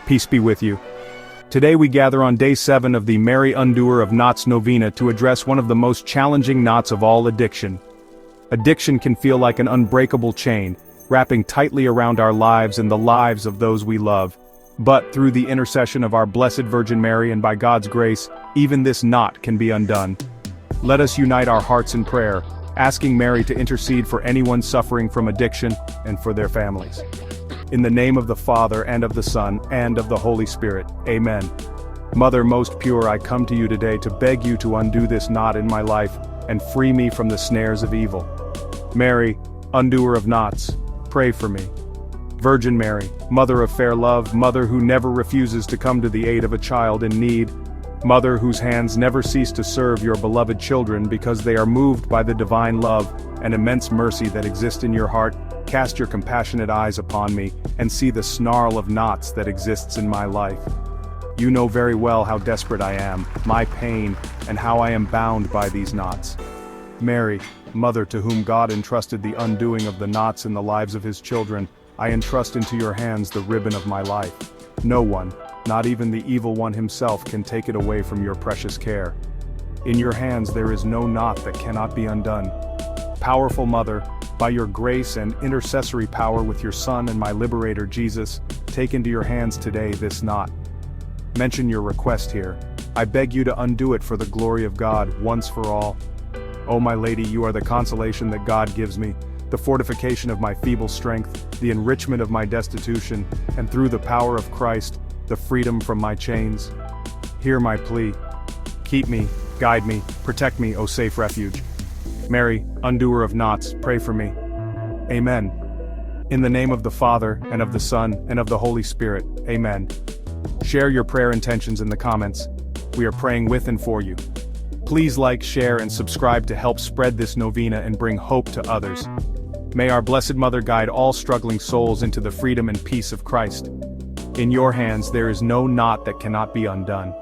Peace be with you. Today we gather on day 7 of the Mary Undoer of Knots Novena to address one of the most challenging knots of all: addiction. Addiction can feel like an unbreakable chain, wrapping tightly around our lives and the lives of those we love. But through the intercession of our Blessed Virgin Mary and by God's grace, even this knot can be undone. Let us unite our hearts in prayer, asking Mary to intercede for anyone suffering from addiction and for their families. In the name of the Father, and of the Son, and of the Holy Spirit, Amen. Mother most pure, I come to you today to beg you to undo this knot in my life and free me from the snares of evil. Mary, undoer of knots, pray for me. Virgin Mary, Mother of fair love, Mother who never refuses to come to the aid of a child in need, Mother whose hands never cease to serve your beloved children because they are moved by the divine love and immense mercy that exist in your heart, cast your compassionate eyes upon me and see the snarl of knots that exists in my life. You know very well how desperate I am, my pain, and how I am bound by these knots. Mary, Mother to whom God entrusted the undoing of the knots in the lives of his children, I entrust into your hands the ribbon of my life. No one, not even the evil one himself, can take it away from your precious care. In your hands there is no knot that cannot be undone. Powerful Mother, by your grace and intercessory power with your Son and my Liberator Jesus, take into your hands today this knot. Mention your request here. I beg you to undo it for the glory of God, once for all. O my Lady, you are the consolation that God gives me, the fortification of my feeble strength, the enrichment of my destitution, and through the power of Christ, the freedom from my chains. Hear my plea. Keep me, guide me, protect me, O safe refuge. Mary, undoer of knots, pray for me. Amen. In the name of the Father, and of the Son, and of the Holy Spirit, Amen. Share your prayer intentions in the comments. We are praying with and for you. Please like, share, and subscribe to help spread this novena and bring hope to others. May our Blessed Mother guide all struggling souls into the freedom and peace of Christ. In your hands there is no knot that cannot be undone.